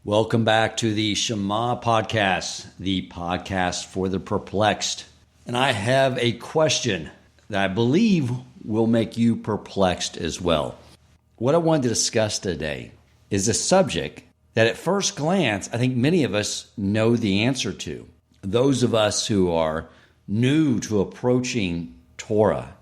Welcome back to the Shema podcast, the podcast for the perplexed. And I have a question that I believe will make you perplexed as well. What I wanted to discuss today is a subject that at first glance, I think many of us know the answer to. Those of us who are new to approaching Torah.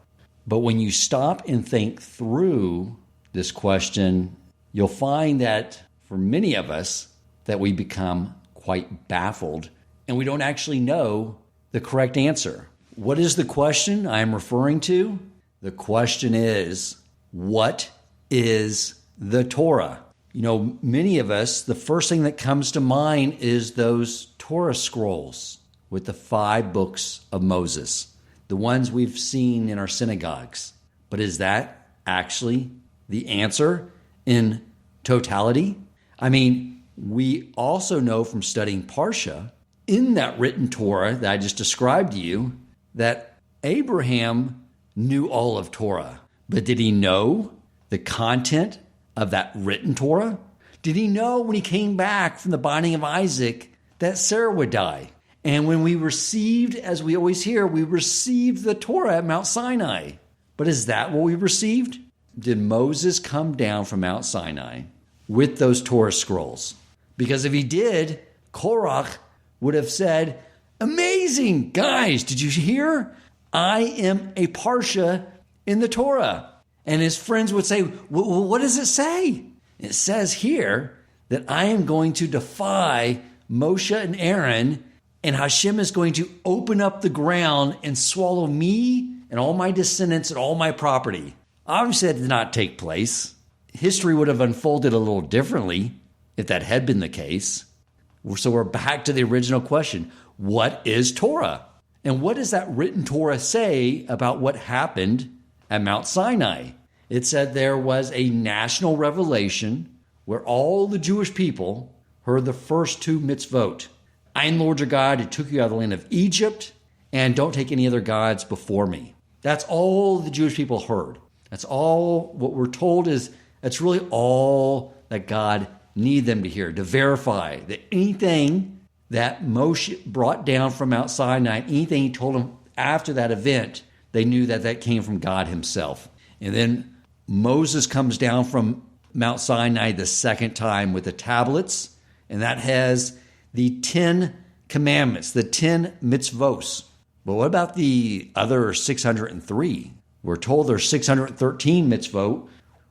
But when you stop and think through this question, you'll find that for many of us, that we become quite baffled and we don't actually know the correct answer. What is the question I'm referring to? The question is, what is the Torah? You know, many of us, the first thing that comes to mind is those Torah scrolls with the 5 books of Moses, the ones we've seen in our synagogues. But is that actually the answer in totality? I mean, we also know from studying Parsha, in that written Torah that I just described to you, that Abraham knew all of Torah. But did he know the content of that written Torah? Did he know when he came back from the binding of Isaac that Sarah would die? And when we received, as we always hear, we received the Torah at Mount Sinai. But is that what we received? Did Moses come down from Mount Sinai with those Torah scrolls? Because if he did, Korach would have said, amazing, guys, did you hear? I am a Parsha in the Torah. And his friends would say, well, what does it say? It says here that I am going to defy Moshe and Aaron, and Hashem is going to open up the ground and swallow me and all my descendants and all my property. Obviously, that did not take place. History would have unfolded a little differently if that had been the case. So we're back to the original question. What is Torah? And what does that written Torah say about what happened at Mount Sinai? It said there was a national revelation where all the Jewish people heard the first 2 mitzvot. I am Lord your God who took you out of the land of Egypt, and don't take any other gods before me. That's all the Jewish people heard. That's all what we're told is that's really all that God need them to hear, to verify that anything that Moshe brought down from Mount Sinai, anything he told them after that event, they knew that that came from God himself. And then Moses comes down from Mount Sinai the second time with the tablets, and that has the 10 commandments, the 10 mitzvos. But what about the other 603? We're told there's 613 mitzvot.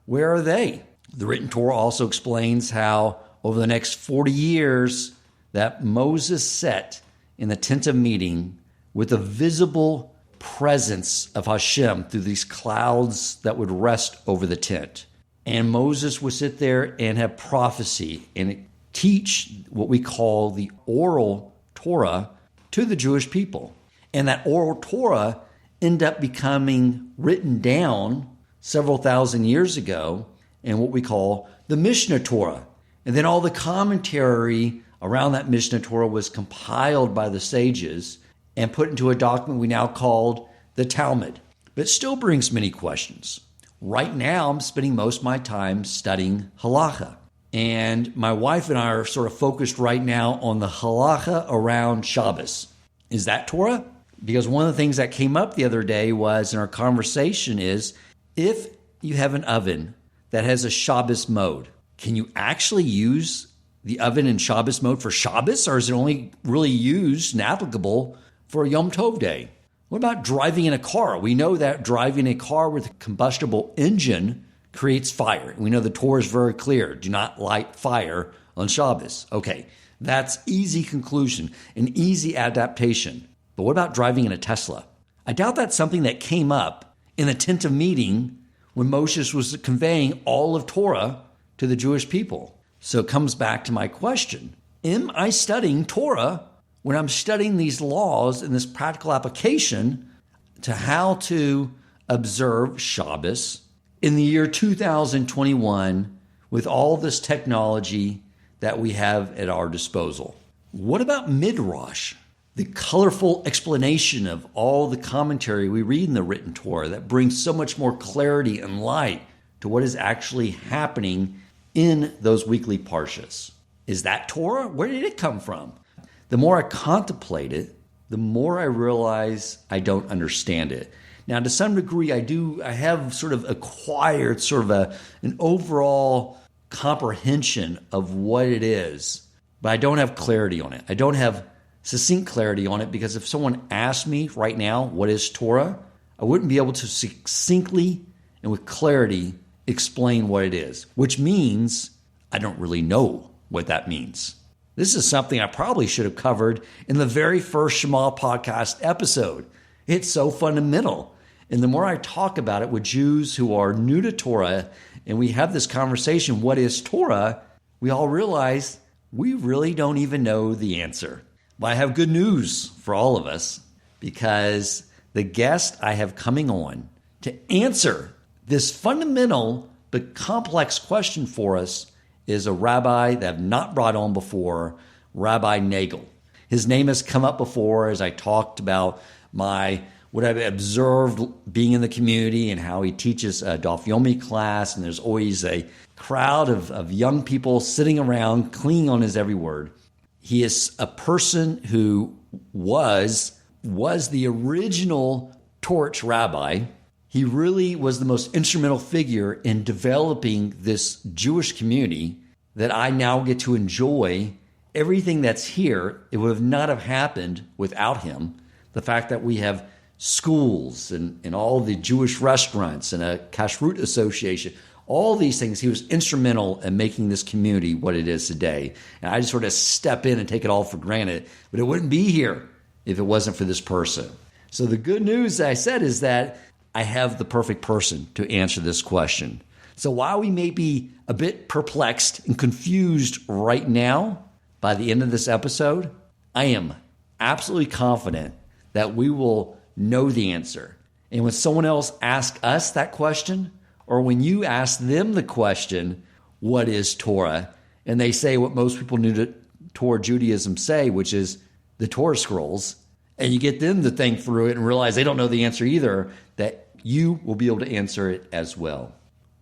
Where are they? The written Torah also explains how over the next 40 years that Moses sat in the tent of meeting with a visible presence of Hashem through these clouds that would rest over the tent. And Moses would sit there and have prophecy and teach what we call the oral Torah to the Jewish people. And that oral Torah ended up becoming written down several thousand years ago in what we call the Mishnah Torah. And then all the commentary around that Mishnah Torah was compiled by the sages and put into a document we now call the Talmud. But it still brings many questions. Right now, I'm spending most of my time studying halacha. And my wife and I are sort of focused right now on the halacha around Shabbos. Is that Torah? Because one of the things that came up the other day was in our conversation is, if you have an oven that has a Shabbos mode, can you actually use the oven in Shabbos mode for Shabbos, or is it only really used and applicable for a Yom Tov day? What about driving in a car? We know that driving a car with a combustible engine creates fire. We know the Torah is very clear. Do not light fire on Shabbos. Okay, that's easy conclusion, an easy adaptation. But what about driving in a Tesla? I doubt that's something that came up in the tent of meeting when Moses was conveying all of Torah to the Jewish people. So it comes back to my question. Am I studying Torah when I'm studying these laws in this practical application to how to observe Shabbos in the year 2021 with all this technology that we have at our disposal? What about Midrash? The colorful explanation of all the commentary we read in the written Torah that brings so much more clarity and light to what is actually happening in those weekly parshas. is that Torah? Where did it come from? The more I contemplate it, the more I realize I don't understand it. Now, to some degree, I have sort of acquired an overall comprehension of what it is, but I don't have clarity on it. I don't have succinct clarity on it, because if someone asked me right now, what is Torah? I wouldn't be able to succinctly and with clarity explain what it is, which means I don't really know what that means. This is something I probably should have covered in the very first Shema podcast episode. It's so fundamental. And the more I talk about it with Jews who are new to Torah, and we have this conversation, what is Torah? We all realize we really don't even know the answer. But I have good news for all of us, because the guest I have coming on to answer this fundamental but complex question for us is a rabbi that I've not brought on before, Rabbi Nagel. His name has come up before as I talked about what I've observed being in the community and how he teaches a Daf Yomi class, and there's always a crowd of young people sitting around clinging on his every word. He is a person who was the original Torch rabbi. He really was the most instrumental figure in developing this Jewish community that I now get to enjoy. Everything that's here, it would not have happened without him. The fact that we have schools and all the Jewish restaurants and a kashrut association, all these things, he was instrumental in making this community what it is today. And I just sort of step in and take it all for granted, but it wouldn't be here if it wasn't for this person. So the good news, I said, is that I have the perfect person to answer this question. So while we may be a bit perplexed and confused right now, by the end of this episode, I am absolutely confident that we will know the answer. And when someone else asks us that question, or when you ask them the question, what is Torah? And they say what most people new to Torah Judaism say, which is the Torah scrolls, and you get them to think through it and realize they don't know the answer either, that you will be able to answer it as well.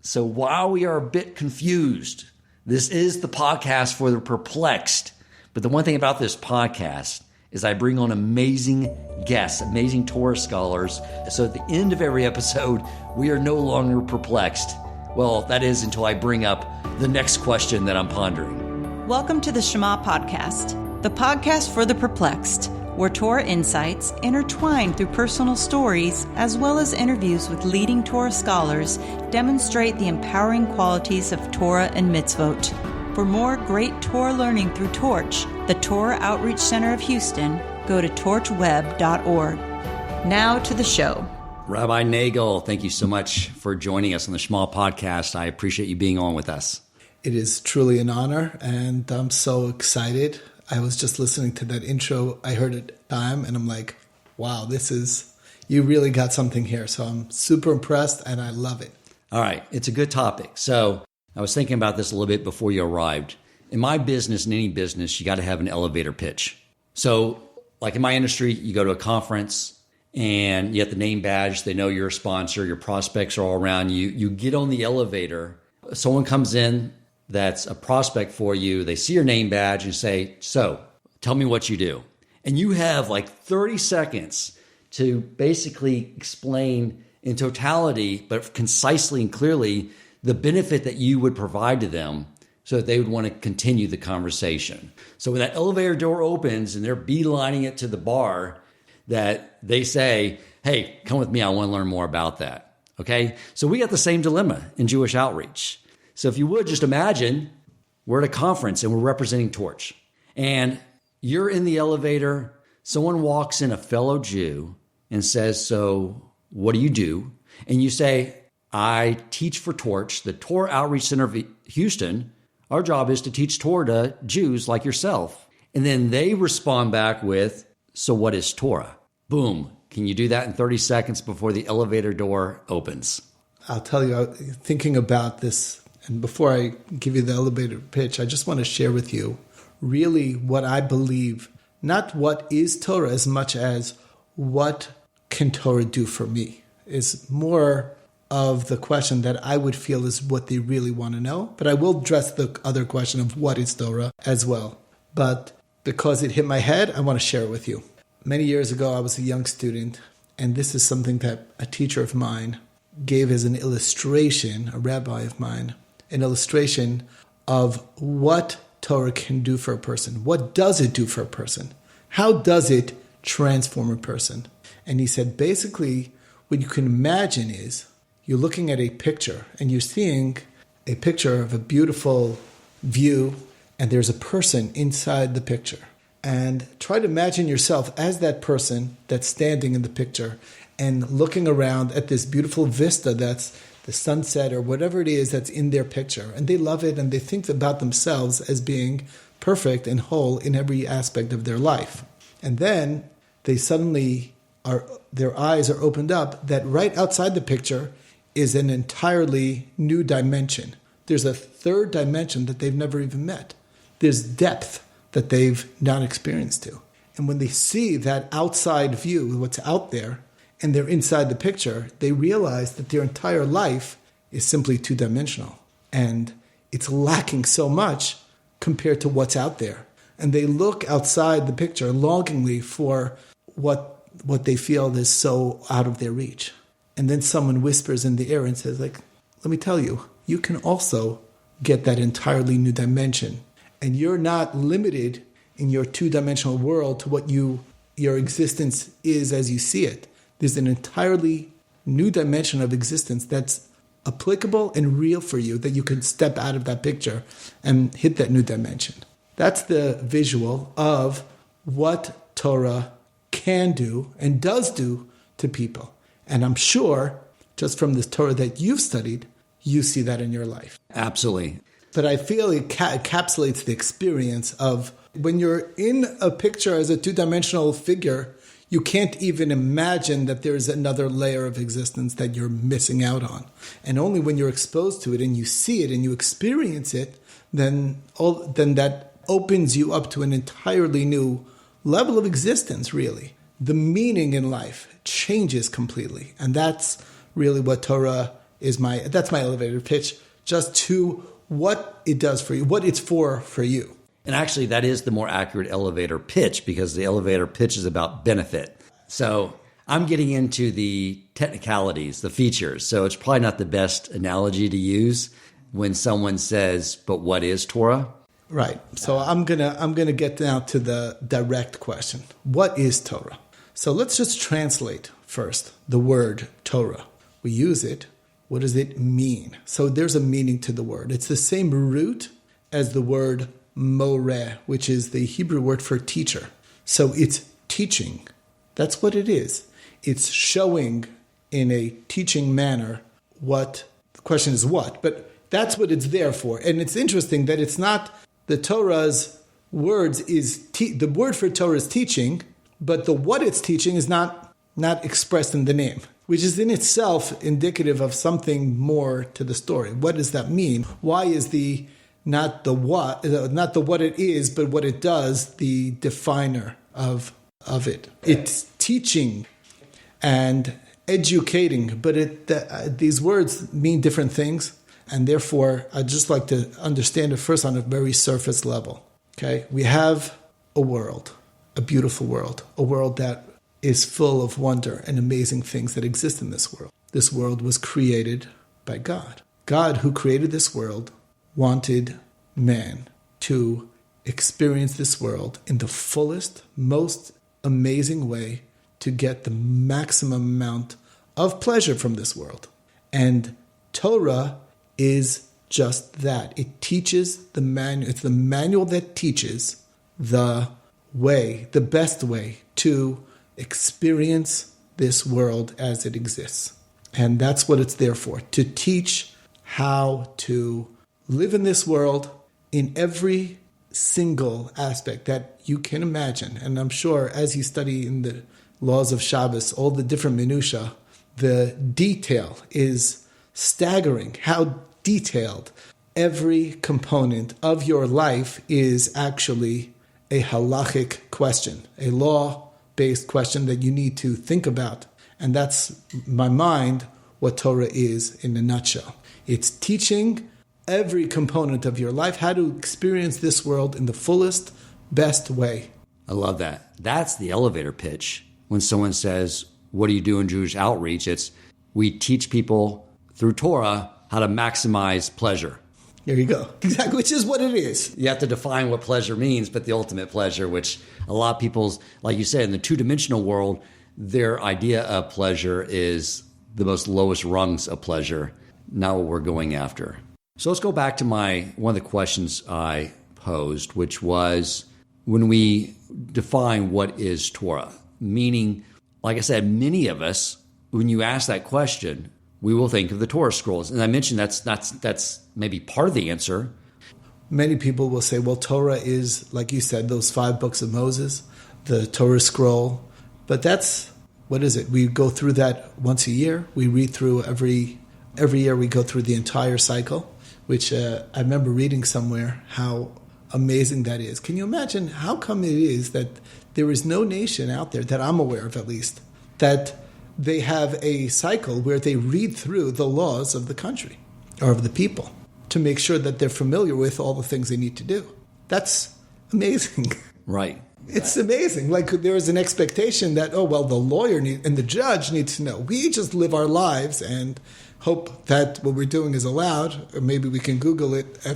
So while we are a bit confused, this is the podcast for the perplexed. But the one thing about this podcast is I bring on amazing guests, amazing Torah scholars. So at the end of every episode, we are no longer perplexed. Well, that is until I bring up the next question that I'm pondering. Welcome to the Shema Podcast, the podcast for the perplexed, where Torah insights intertwined through personal stories as well as interviews with leading Torah scholars demonstrate the empowering qualities of Torah and mitzvot. For more great Torah learning through Torch, the Torah Outreach Center of Houston, go to torchweb.org. Now to the show. Rabbi Nagel, thank you so much for joining us on the Shema Podcast. I appreciate you being on with us. It is truly an honor, and I'm so excited. I was just listening to that intro. I heard it time, and I'm like, wow, you really got something here. So I'm super impressed, and I love it. All right. It's a good topic. So I was thinking about this a little bit before you arrived. In my business, in any business, you got to have an elevator pitch. So like in my industry, you go to a conference and you have the name badge. They know you're a sponsor. Your prospects are all around you. You get on the elevator. Someone comes in that's a prospect for you. They see your name badge and say, so tell me what you do. And you have like 30 seconds to basically explain in totality, but concisely and clearly, the benefit that you would provide to them so that they would want to continue the conversation. So when that elevator door opens and they're beelining it to the bar, that they say, hey, come with me. I want to learn more about that. Okay. So we got the same dilemma in Jewish outreach. So if you would just imagine we're at a conference and we're representing Torch and you're in the elevator. Someone walks in, a fellow Jew, and says, so what do you do? And you say, I teach for Torch, the Torah Outreach Center of Houston. Our job is to teach Torah to Jews like yourself. And then they respond back with, so what is Torah? Boom. Can you do that in 30 seconds before the elevator door opens? I'll tell you, thinking about this, and before I give you the elevator pitch, I just want to share with you really what I believe, not what is Torah as much as what can Torah do for me, is more of the question that I would feel is what they really want to know. But I will address the other question of what is Torah as well. But because it hit my head, I want to share it with you. Many years ago, I was a young student, and this is something that a teacher of mine gave as an illustration, a rabbi of mine, an illustration of what Torah can do for a person. What does it do for a person? How does it transform a person? And he said, basically, what you can imagine is you're looking at a picture and you're seeing a picture of a beautiful view, and there's a person inside the picture. And try to imagine yourself as that person that's standing in the picture and looking around at this beautiful vista that's the sunset or whatever it is that's in their picture. And they love it and they think about themselves as being perfect and whole in every aspect of their life. And then they suddenly their eyes are opened up that right outside the picture is an entirely new dimension. There's a third dimension that they've never even met. There's depth that they've not experienced to. And when they see that outside view, what's out there, and they're inside the picture, they realize that their entire life is simply two-dimensional. And it's lacking so much compared to what's out there. And they look outside the picture longingly for what they feel is so out of their reach. And then someone whispers in the air and says, let me tell you, you can also get that entirely new dimension. And you're not limited in your two-dimensional world to what your existence is as you see it. There's an entirely new dimension of existence that's applicable and real for you, that you can step out of that picture and hit that new dimension. That's the visual of what Torah can do and does do to people. And I'm sure, just from this Torah that you've studied, you see that in your life. Absolutely. But I feel it encapsulates the experience of when you're in a picture as a two-dimensional figure, you can't even imagine that there's another layer of existence that you're missing out on. And only when you're exposed to it and you see it and you experience it, then that opens you up to an entirely new level of existence, really. The meaning in life changes completely. And that's really what Torah is that's my elevator pitch, just to what it does for you, what it's for you. And actually, that is the more accurate elevator pitch, because the elevator pitch is about benefit. So I'm getting into the technicalities, the features. So it's probably not the best analogy to use when someone says, but what is Torah? Right. So I'm gonna get down to the direct question. What is Torah? So let's just translate first the word Torah. We use it. What does it mean? So there's a meaning to the word. It's the same root as the word moreh, which is the Hebrew word for teacher. So it's teaching. That's what it is. It's showing in a teaching manner what, the question is what, but that's what it's there for. And it's interesting that it's not the Torah's words the word for Torah is teaching, but the what it's teaching is not expressed in the name, which is in itself indicative of something more to the story. What does that mean? Why is not the what it is, but what it does, the definer of it? It's teaching and educating, but these words mean different things, and therefore I'd just like to understand it first on a very surface level. Okay, we have a world, a beautiful world, a world that is full of wonder and amazing things that exist in this world. This world was created by God. God, who created this world, wanted man to experience this world in the fullest, most amazing way to get the maximum amount of pleasure from this world. And Torah is just that. It teaches the manual. It's the manual that teaches the way, the best way to experience this world as it exists. And that's what it's there for, to teach how to live in this world in every single aspect that you can imagine. And I'm sure as you study in the laws of Shabbos, all the different minutiae, the detail is staggering, how detailed every component of your life is actually a halachic question, a law-based question that you need to think about. And that's, in my mind, what Torah is in a nutshell. It's teaching every component of your life how to experience this world in the fullest, best way. I love that. That's the elevator pitch. When someone says, what do you do in Jewish outreach? It's we teach people through Torah how to maximize pleasure. There you go. Exactly, which is what it is. You have to define what pleasure means, but the ultimate pleasure, which a lot of people's, like you said, in the two-dimensional world, their idea of pleasure is the most lowest rungs of pleasure, not what we're going after. So let's go back to one of the questions I posed, which was when we define what is Torah, meaning, like I said, many of us, when you ask that question, we will think of the Torah scrolls. And I mentioned that's maybe part of the answer. Many people will say, well, Torah is, like you said, those 5 books of Moses, the Torah scroll. But that's, what is it? We go through that once a year. We read through every year we go through the entire cycle, which I remember reading somewhere how amazing that is. Can you imagine how come it is that there is no nation out there that I'm aware of, at least, that they have a cycle where they read through the laws of the country or of the people to make sure that they're familiar with all the things they need to do. That's amazing. Right. It's amazing. Like there is an expectation that, the lawyer and the judge needs to know. We just live our lives and hope that what we're doing is allowed, or maybe we can Google it,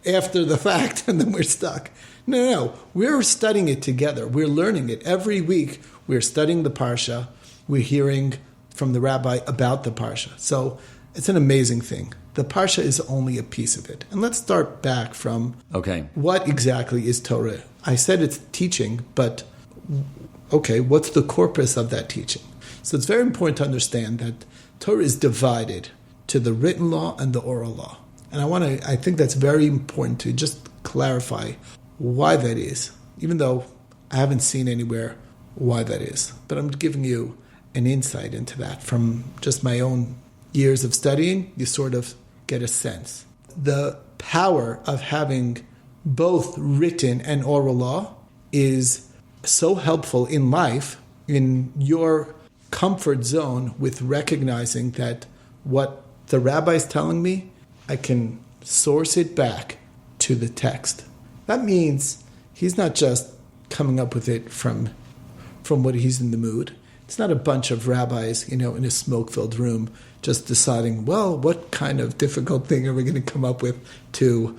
after the fact, and then we're stuck. No. We're studying it together. We're learning it. Every week we're studying the Parsha. We're hearing from the Rabbi about the Parsha. So it's an amazing thing. The Parsha is only a piece of it. And let's start back from what exactly is Torah? I said it's teaching, but what's the corpus of that teaching? So it's very important to understand that Torah is divided to the written law and the oral law. And I think that's very important to just clarify why that is, even though I haven't seen anywhere why that is. But I'm giving you an insight into that from just my own years of studying. You sort of get a sense. The power of having both written and oral law is so helpful in life, in your comfort zone with recognizing that what the rabbi is telling me, I can source it back to the text. That means he's not just coming up with it from what he's in the mood. It's not a bunch of rabbis, in a smoke-filled room just deciding, what kind of difficult thing are we going to come up with to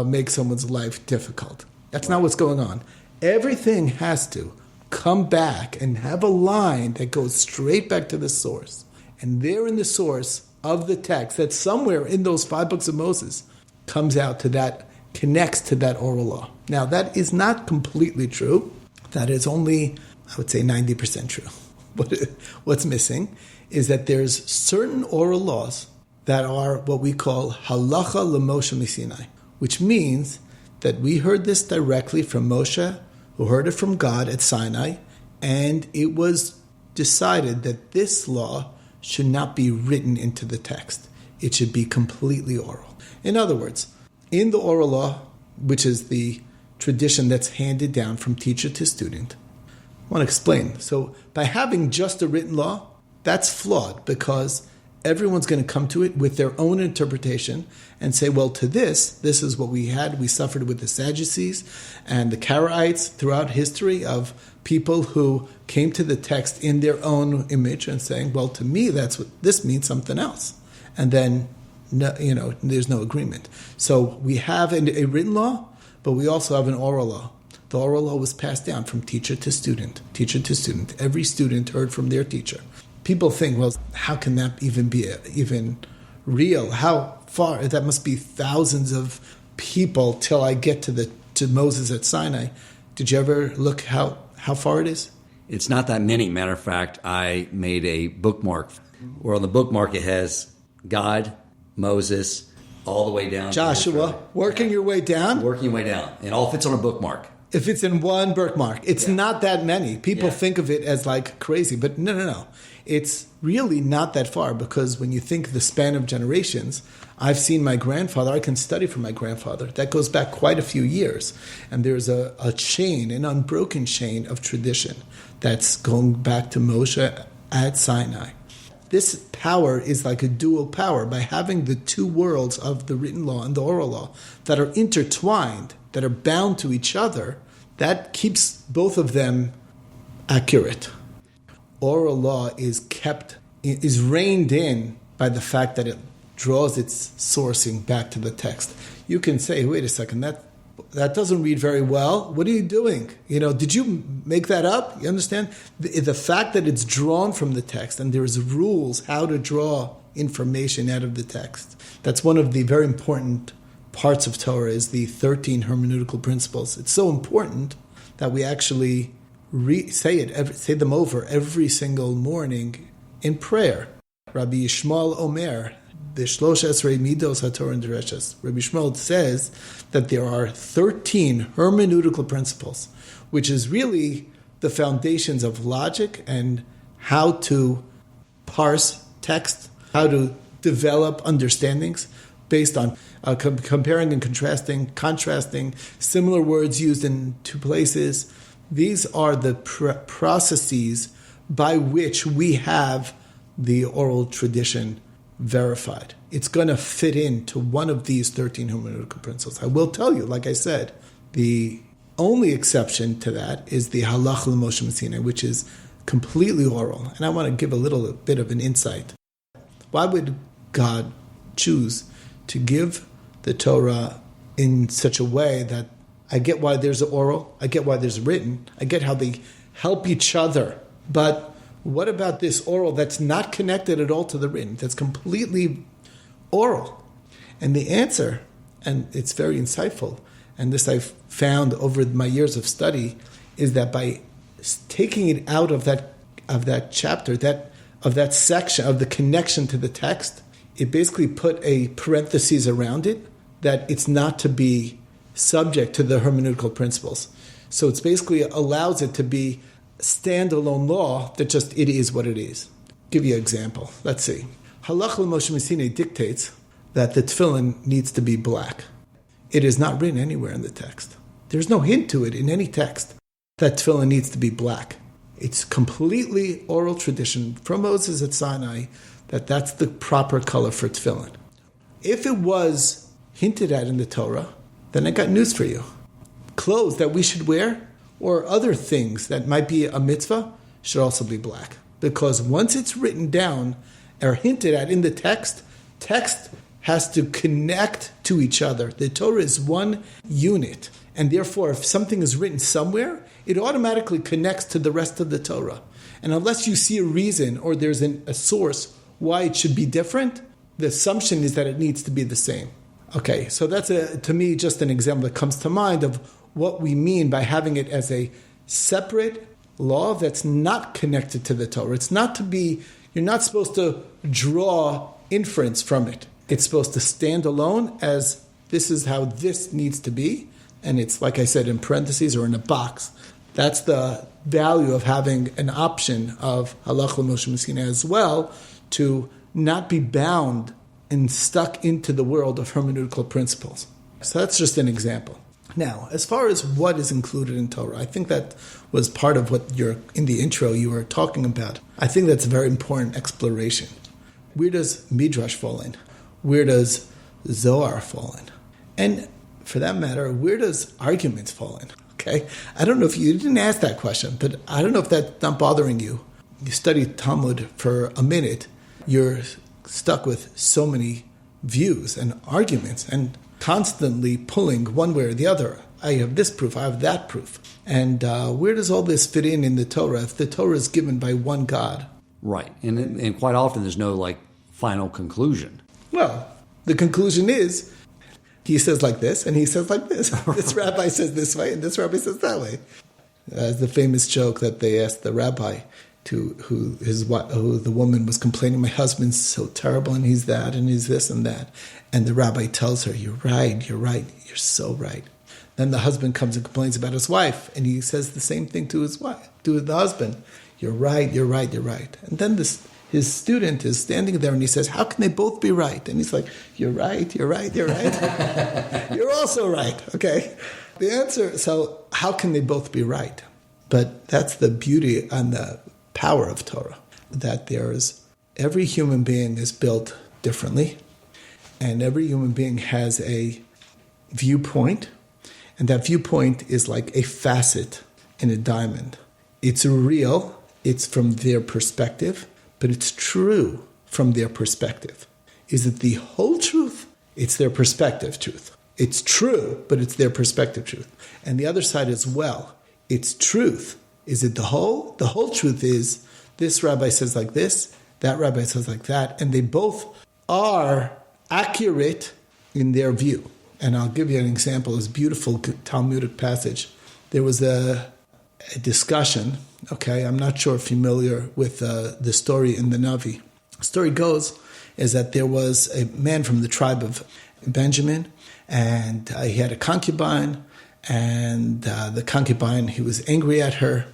make someone's life difficult? That's not what's going on. Everything has to come back and have a line that goes straight back to the source. And there in the source of the text, that somewhere in those 5 books of Moses comes out to that, connects to that oral law. Now, that is not completely true. That is only, I would say, 90% true. What's missing is that there's certain oral laws that are what we call halacha l'Moshe Sinai, which means that we heard this directly from Moshe, who heard it from God at Sinai, and it was decided that this law should not be written into the text. It should be completely oral. In other words, in the oral law, which is the tradition that's handed down from teacher to student, I want to explain. So by having just a written law, that's flawed because everyone's going to come to it with their own interpretation and say, to this is what we had. We suffered with the Sadducees and the Karaites throughout history of people who came to the text in their own image and saying, to me, that's what this means, something else. And then, there's no agreement. So we have a written law, but we also have an oral law. The oral law was passed down from teacher to student. Every student heard from their teacher. People think, how can that even be even real? How far? That must be thousands of people till I get to Moses at Sinai. Did you ever look how far it is? It's not that many. Matter of fact, I made a bookmark where on the bookmark it has God, Moses, all the way down. Joshua, working your way down? Working your way down. It all fits on a bookmark. If it's in one bookmark, it's not that many. People think of it as like crazy, but no. It's really not that far because when you think the span of generations, I've seen my grandfather, I can study from my grandfather. That goes back quite a few years. And there's a chain, an unbroken chain of tradition that's going back to Moshe at Sinai. this power is like a dual power. By having the two worlds of the written law and the oral law that are intertwined, that are bound to each other, that keeps both of them accurate. Oral law is reined in by the fact that it draws its sourcing back to the text. You can say, wait a second, that doesn't read very well. What are you doing? Did you make that up? You understand? The fact that it's drawn from the text and there's rules how to draw information out of the text. That's one of the very important parts of Torah is the 13 hermeneutical principles. It's so important that we actually say them over every single morning in prayer. Rabbi Yishmael Omer, the Shlosh Esrei Midos HaTorah and Dereshas. Rabbi Yishmael says that there are 13 hermeneutical principles, which is really the foundations of logic and how to parse text, how to develop understandings based on comparing and contrasting similar words used in two places. These are the processes by which we have the oral tradition verified. It's going to fit into one of these 13 hermeneutical principles. I will tell you, like I said, the only exception to that is the halach l'Moshe Sinai, which is completely oral. And I want to give a little bit of an insight. Why would God choose to give the Torah in such a way that I get why there's oral, I get why there's written, I get how they help each other, but what about this oral that's not connected at all to the written, that's completely oral? And the answer, and it's very insightful, and this I've found over my years of study, is that by taking it out of that chapter, of that section, of the connection to the text, it basically put a parenthesis around it that it's not to be subject to the hermeneutical principles. So it's basically allows it to be standalone law that just it is what it is. Give you an example. Let's see. Halach l'Moshe Sinai dictates that the tefillin needs to be black. It is not written anywhere in the text. There's no hint to it in any text that tefillin needs to be black. It's completely oral tradition from Moses at Sinai that that's the proper color for tefillin. If it was hinted at in the Torah, then I got news for you. Clothes that we should wear or other things that might be a mitzvah should also be black. Because once it's written down or hinted at in the text has to connect to each other. The Torah is one unit. And therefore, if something is written somewhere, it automatically connects to the rest of the Torah. And unless you see a reason or there's a source why it should be different, the assumption is that it needs to be the same. Okay, so that's, to me, just an example that comes to mind of what we mean by having it as a separate law that's not connected to the Torah. It's not to be, you're not supposed to draw inference from it. It's supposed to stand alone as this is how this needs to be. And it's, like I said, in parentheses or in a box. That's the value of having an option of halach l'Moshe Sinai as well, to not be bound and stuck into the world of hermeneutical principles. So that's just an example. Now, as far as what is included in Torah, I think that was part of what in the intro you were talking about. I think that's a very important exploration. Where does Midrash fall in? Where does Zohar fall in? And for that matter, where does arguments fall in? Okay? I don't know if you didn't ask that question, but I don't know if that's not bothering you. You study Talmud for a minute, you're stuck with so many views and arguments and constantly pulling one way or the other. I have this proof, I have that proof. And where does all this fit in the Torah if the Torah is given by one God? Right. And quite often there's no final conclusion. Well, the conclusion is he says like this and he says like this. This rabbi says this way and this rabbi says that way. The famous joke that they asked the rabbi who the woman was complaining, my husband's so terrible and he's that and he's this and that. And the rabbi tells her, you're right, you're so right. Then the husband comes and complains about his wife and he says the same thing to his wife, to the husband. You're right. And then his student is standing there and he says, how can they both be right? And he's like, you're right. You're also right, okay? The answer, so how can they both be right? But that's the beauty and the power of Torah, that there's every human being is built differently, and every human being has a viewpoint, and that viewpoint is like a facet in a diamond. It's real, it's from their perspective, but it's true from their perspective. Is it the whole truth? It's their perspective truth. It's true, but it's their perspective truth. And the other side as well, it's truth. Is it the whole? The whole truth is this rabbi says like this, that rabbi says like that, and they both are accurate in their view. And I'll give you an example, this beautiful Talmudic passage. There was a discussion, okay, I'm not sure familiar with the story in the Navi. The story goes is that there was a man from the tribe of Benjamin, and he had a concubine, and the concubine, he was angry at her,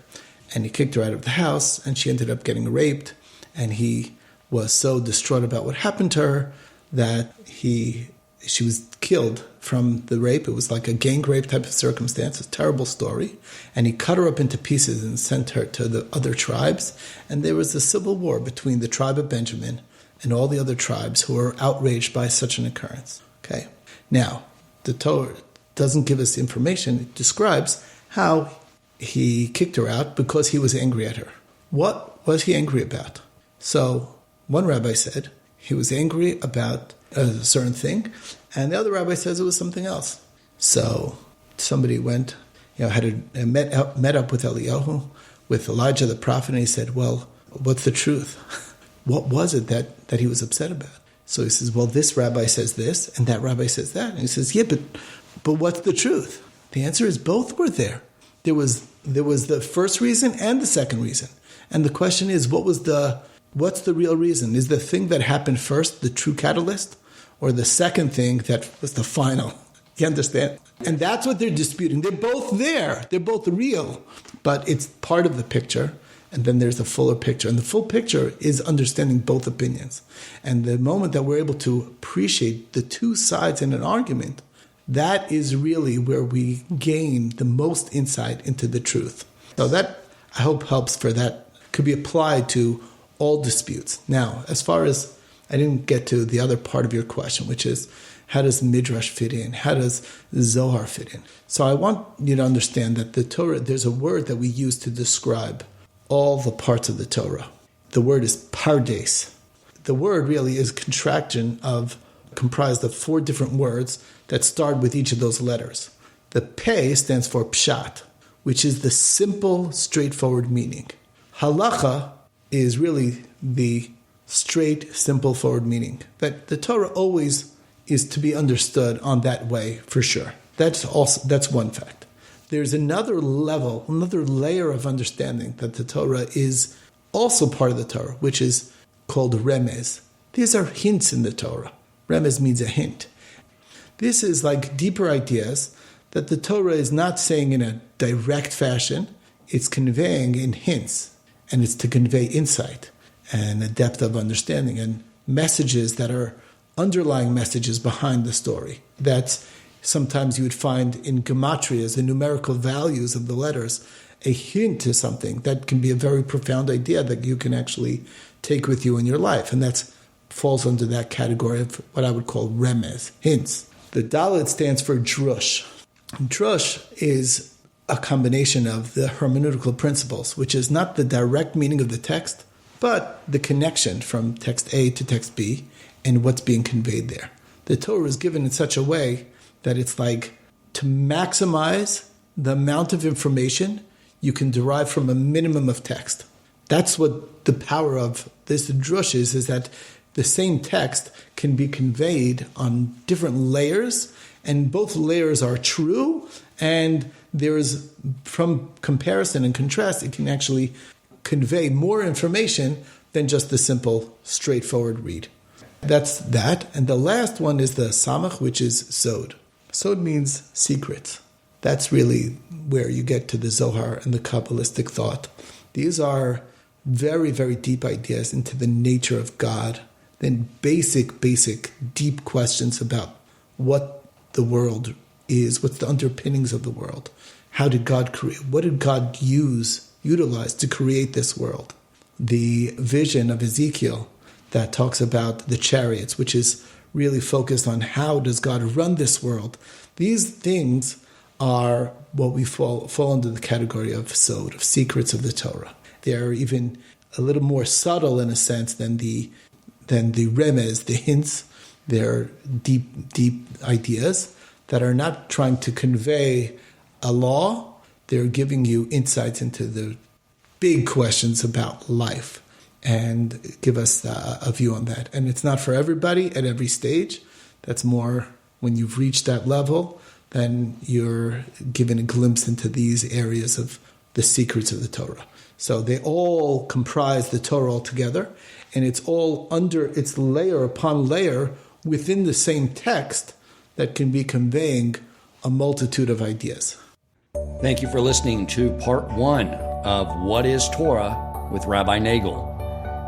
and he kicked her out of the house, and she ended up getting raped, and he was so distraught about what happened to her that she was killed from the rape. It was like a gang rape type of circumstance, a terrible story. And he cut her up into pieces and sent her to the other tribes. And there was a civil war between the tribe of Benjamin and all the other tribes who were outraged by such an occurrence. Okay. Now, the Torah doesn't give us information. It describes how he kicked her out because he was angry at her. What was he angry about? So one rabbi said he was angry about a certain thing, and the other rabbi says it was something else. So somebody went, met up with Eliyahu, with Elijah the prophet, and he said, well, what's the truth? What was it that he was upset about? So he says, well, this rabbi says this, and that rabbi says that. And he says, yeah, but what's the truth? The answer is both were there. There was the first reason and the second reason. And the question is, what's the real reason? Is the thing that happened first the true catalyst, or the second thing that was the final? You understand? And that's what they're disputing. They're both there. They're both real. But it's part of the picture. And then there's a fuller picture. And the full picture is understanding both opinions. And the moment that we're able to appreciate the two sides in an argument, that is really where we gain the most insight into the truth. So that, I hope, helps for that. Could be applied to all disputes. Now, as far as I didn't get to the other part of your question, which is how does Midrash fit in? How does Zohar fit in? So I want you to understand that the Torah, there's a word that we use to describe all the parts of the Torah. The word is pardes. The word really is a contraction comprised of 4 different words that start with each of those letters. The Pei stands for pshat, which is the simple, straightforward meaning. Halacha is really the straight, simple, forward meaning. That the Torah always is to be understood on that way, for sure. That's one fact. There's another level, another layer of understanding that the Torah is also part of the Torah, which is called remez. These are hints in the Torah. Remez means a hint. This is like deeper ideas that the Torah is not saying in a direct fashion. It's conveying in hints, and it's to convey insight and a depth of understanding and messages that are underlying messages behind the story. That's sometimes you would find in gematrias, the numerical values of the letters, a hint to something that can be a very profound idea that you can actually take with you in your life. And that falls under that category of what I would call remez, hints. The Dalet stands for drush. Drush is a combination of the hermeneutical principles, which is not the direct meaning of the text, but the connection from text A to text B and what's being conveyed there. The Torah is given in such a way that it's like to maximize the amount of information you can derive from a minimum of text. That's what the power of this drush is that the same text can be conveyed on different layers, and both layers are true, and there is, from comparison and contrast, it can actually convey more information than just the simple, straightforward read. That's that. And the last one is the samach, which is sod. Sod means secret. That's really where you get to the Zohar and the Kabbalistic thought. These are very, very deep ideas into the nature of God. Then basic, deep questions about what the world is, what's the underpinnings of the world. How did God create? What did God utilize to create this world? The vision of Ezekiel that talks about the chariots, which is really focused on how does God run this world. These things are what we fall under the category of sod, of secrets of the Torah. They're even a little more subtle in a sense than the remez, the hints. They're deep ideas that are not trying to convey a law. They're giving you insights into the big questions about life and give us a view on that. And it's not for everybody at every stage. That's more when you've reached that level, then you're given a glimpse into these areas of the secrets of the Torah. So they all comprise the Torah altogether, and it's all it's layer upon layer within the same text that can be conveying a multitude of ideas. Thank you for listening to part 1 of What is Torah with Rabbi Nagel.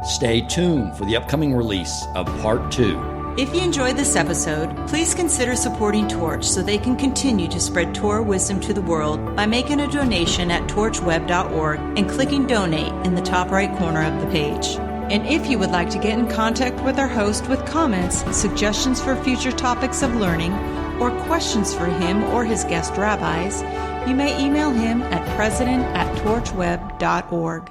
Stay tuned for the upcoming release of part 2. If you enjoyed this episode, please consider supporting Torch so they can continue to spread Torah wisdom to the world by making a donation at torchweb.org and clicking donate in the top right corner of the page. And if you would like to get in contact with our host with comments, suggestions for future topics of learning, or questions for him or his guest rabbis, you may email him at president@torchweb.org.